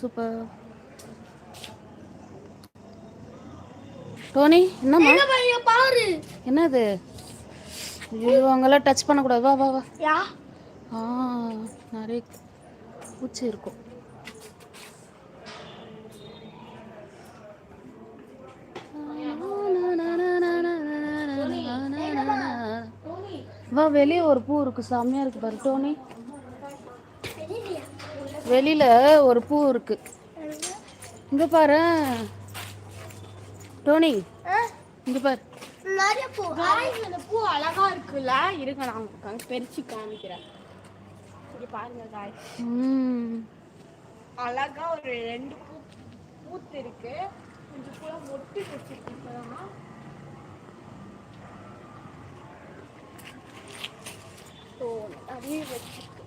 Super. Dhoni என்னம்மா பாரு என்னது? ஐயோ அங்கெல்லாம் டச் பண்ணக்கூடாது. வா வா வா. யா ஆ நிறைய பூச்சி இருக்கும். வா வெளியே ஒரு பூ இருக்கு, செம்மையா இருக்கு பாரு டோனி. வெளியில ஒரு பூ இருக்கு, இங்க பாரு டோனி, இங்க பாரு. நிறைய பூ. இந்த பூ அழகா இருக்குல்ல. இருங்க நான் உங்களுக்கு பெருச்சு காமிக்கிறேன். இங்க பாருங்க காய்ஸ், அழகா ஒரு 2 பூ பூத்து இருக்கு. கொஞ்சம் பூரா மொட்டு வச்சிருக்கு. இப்பதான் நிறைய வச்சிருக்கு.